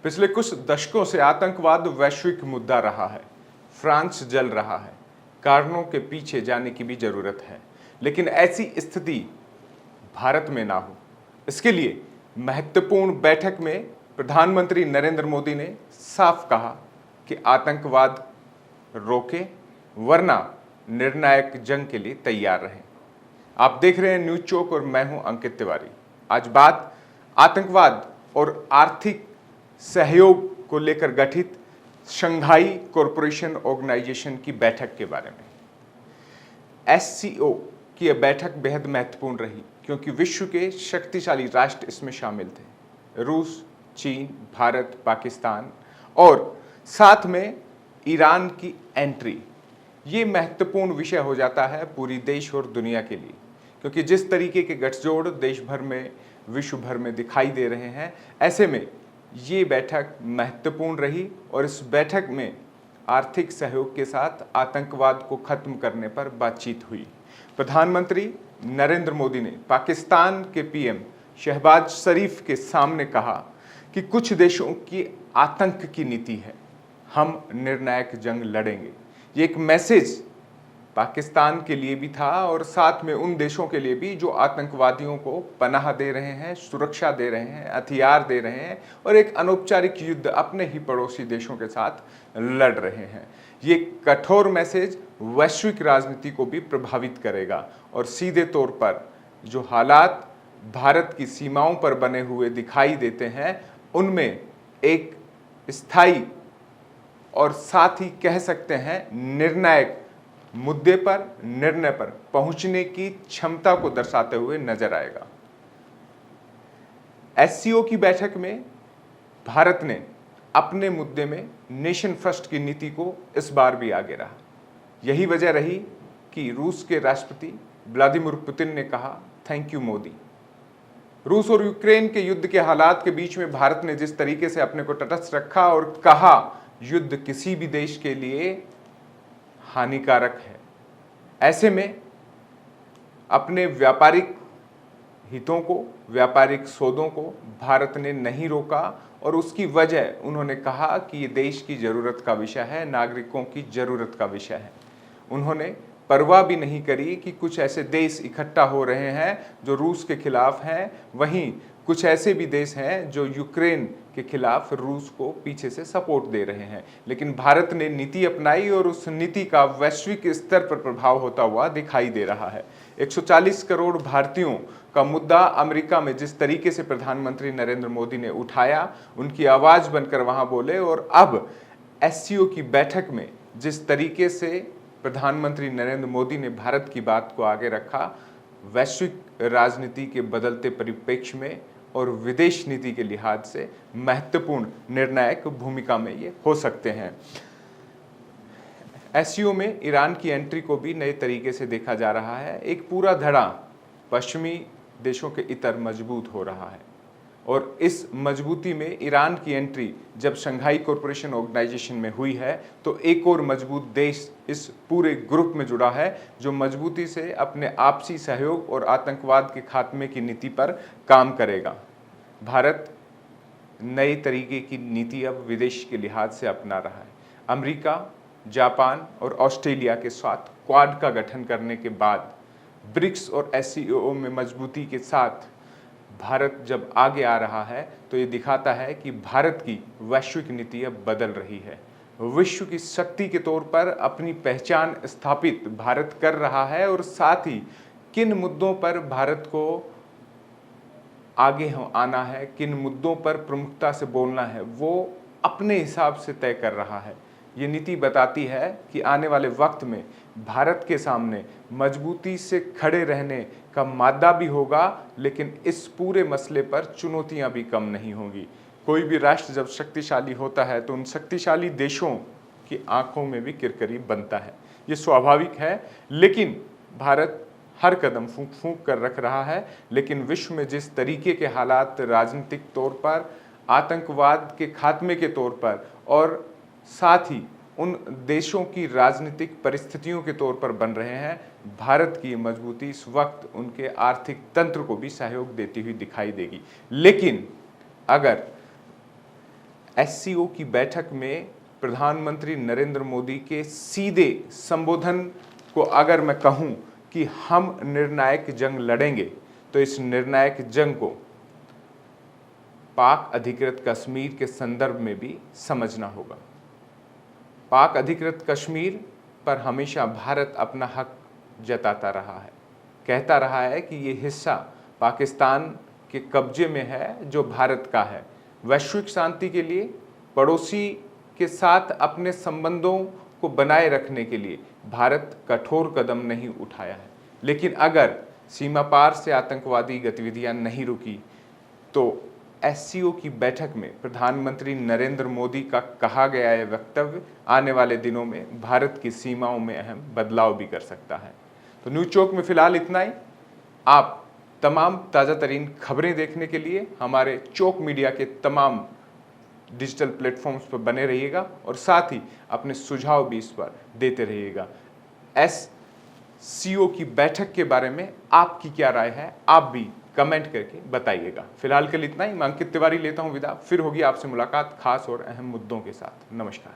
पिछले कुछ दशकों से आतंकवाद वैश्विक मुद्दा रहा है। फ्रांस जल रहा है। कारणों के पीछे जाने की भी जरूरत है, लेकिन ऐसी स्थिति भारत में ना हो, इसके लिए महत्वपूर्ण बैठक में प्रधानमंत्री नरेंद्र मोदी ने साफ कहा कि आतंकवाद रोके, वरना निर्णायक जंग के लिए तैयार रहें। आप देख रहे हैं न्यूज चौक और मैं हूं अंकित तिवारी। आज बात आतंकवाद और आर्थिक सहयोग को लेकर गठित शंघाई कोऑपरेशन ऑर्गेनाइजेशन की बैठक के बारे में। एससीओ की यह बैठक बेहद महत्वपूर्ण रही क्योंकि विश्व के शक्तिशाली राष्ट्र इसमें शामिल थे। रूस, चीन, भारत, पाकिस्तान और साथ में ईरान की एंट्री। ये महत्वपूर्ण विषय हो जाता है पूरी देश और दुनिया के लिए, क्योंकि जिस तरीके के गठजोड़ देश भर में, विश्व भर में दिखाई दे रहे हैं, ऐसे में ये बैठक महत्वपूर्ण रही और इस बैठक में आर्थिक सहयोग के साथ आतंकवाद को खत्म करने पर बातचीत हुई। प्रधानमंत्री नरेंद्र मोदी ने पाकिस्तान के पीएम शहबाज शरीफ के सामने कहा कि कुछ देशों की आतंक की नीति है, हम निर्णायक जंग लड़ेंगे। ये एक मैसेज पाकिस्तान के लिए भी था और साथ में उन देशों के लिए भी जो आतंकवादियों को पनाह दे रहे हैं, सुरक्षा दे रहे हैं, हथियार दे रहे हैं और एक अनौपचारिक युद्ध अपने ही पड़ोसी देशों के साथ लड़ रहे हैं। ये कठोर मैसेज वैश्विक राजनीति को भी प्रभावित करेगा और सीधे तौर पर जो हालात भारत की सीमाओं पर बने हुए दिखाई देते हैं, उनमें एक स्थायी और साथ ही कह सकते हैं निर्णायक मुद्दे पर, निर्णय पर पहुंचने की क्षमता को दर्शाते हुए नजर आएगा। एससीओ की बैठक में भारत ने अपने मुद्दे में नेशन फर्स्ट की नीति को इस बार भी आगे रहा। यही वजह रही कि रूस के राष्ट्रपति व्लादिमीर पुतिन ने कहा, थैंक यू मोदी। रूस और यूक्रेन के युद्ध के हालात के बीच में भारत ने जिस तरीके से अपने को तटस्थ रखा और कहा युद्ध किसी भी देश के लिए हानिकारक है, ऐसे में अपने व्यापारिक हितों को, व्यापारिक सौदों को भारत ने नहीं रोका और उसकी वजह उन्होंने कहा कि ये देश की जरूरत का विषय है, नागरिकों की जरूरत का विषय है। उन्होंने परवाह भी नहीं करी कि कुछ ऐसे देश इकट्ठा हो रहे हैं जो रूस के खिलाफ हैं, वहीं कुछ ऐसे भी देश हैं जो यूक्रेन के खिलाफ रूस को पीछे से सपोर्ट दे रहे हैं। लेकिन भारत ने नीति अपनाई और उस नीति का वैश्विक स्तर पर प्रभाव होता हुआ दिखाई दे रहा है। 140 करोड़ भारतीयों का मुद्दा अमेरिका में जिस तरीके से प्रधानमंत्री नरेंद्र मोदी ने उठाया, उनकी आवाज बनकर वहां बोले, और अब एससीओ की बैठक में जिस तरीके से प्रधानमंत्री नरेंद्र मोदी ने भारत की बात को आगे रखा, वैश्विक राजनीति के बदलते परिप्रेक्ष्य में और विदेश नीति के लिहाज से महत्वपूर्ण निर्णायक भूमिका में ये हो सकते हैं। एससीओ में ईरान की एंट्री को भी नए तरीके से देखा जा रहा है। एक पूरा धड़ा पश्चिमी देशों के इतर मजबूत हो रहा है और इस मजबूती में ईरान की एंट्री जब शंघाई कोऑपरेशन ऑर्गेनाइजेशन में हुई है तो एक और मजबूत देश इस पूरे ग्रुप में जुड़ा है जो मजबूती से अपने आपसी सहयोग और आतंकवाद के खात्मे की नीति पर काम करेगा। भारत नए तरीके की नीति अब विदेश के लिहाज से अपना रहा है। अमेरिका, जापान और ऑस्ट्रेलिया के साथ क्वाड का गठन करने के बाद ब्रिक्स और एससीओ में मजबूती के साथ भारत जब आगे आ रहा है तो ये दिखाता है कि भारत की वैश्विक नीति अब बदल रही है। विश्व की शक्ति के तौर पर अपनी पहचान स्थापित भारत कर रहा है और साथ ही किन मुद्दों पर भारत को आगे आना है, किन मुद्दों पर प्रमुखता से बोलना है, वो अपने हिसाब से तय कर रहा है। ये नीति बताती है कि आने वाले वक्त में भारत के सामने मजबूती से खड़े रहने का मादा भी होगा, लेकिन इस पूरे मसले पर चुनौतियां भी कम नहीं होंगी। कोई भी राष्ट्र जब शक्तिशाली होता है तो उन शक्तिशाली देशों की आंखों में भी किरकिरी बनता है, ये स्वाभाविक है। लेकिन भारत हर कदम फूंक फूंक कर रख रहा है। लेकिन विश्व में जिस तरीके के हालात राजनीतिक तौर पर, आतंकवाद के खात्मे के तौर पर और साथ ही उन देशों की राजनीतिक परिस्थितियों के तौर पर बन रहे हैं, भारत की मजबूती इस वक्त उनके आर्थिक तंत्र को भी सहयोग देती हुई दिखाई देगी। लेकिन अगर एससीओ की बैठक में प्रधानमंत्री नरेंद्र मोदी के सीधे संबोधन को अगर मैं कहूं कि हम निर्णायक जंग लड़ेंगे, तो इस निर्णायक जंग को पाक अधिकृत कश्मीर के संदर्भ में भी समझना होगा। पाक अधिकृत कश्मीर पर हमेशा भारत अपना हक जताता रहा है, कहता रहा है कि ये हिस्सा पाकिस्तान के कब्जे में है जो भारत का है। वैश्विक शांति के लिए पड़ोसी के साथ अपने संबंधों को बनाए रखने के लिए भारत कठोर कदम नहीं उठाया है। लेकिन अगर सीमा पार से आतंकवादी गतिविधियां नहीं रुकी, तो एससीओ की बैठक में प्रधानमंत्री नरेंद्र मोदी का कहा गया यह वक्तव्य आने वाले दिनों में भारत की सीमाओं में अहम बदलाव भी कर सकता है। तो न्यूज़ चौक में फिलहाल इतना ही। आप तमाम ताज़ा तरीन खबरें देखने के लिए हमारे चौक मीडिया के तमाम डिजिटल प्लेटफॉर्म्स पर बने रहिएगा और साथ ही अपने सुझाव भी इस पर देते रहिएगा। एससीओ की बैठक के बारे में आपकी क्या राय है, आप भी कमेंट करके बताइएगा। फिलहाल के लिए इतना ही। मैं अंकित तिवारी लेता हूं विदा, फिर होगी आपसे मुलाकात खास और अहम मुद्दों के साथ। नमस्कार।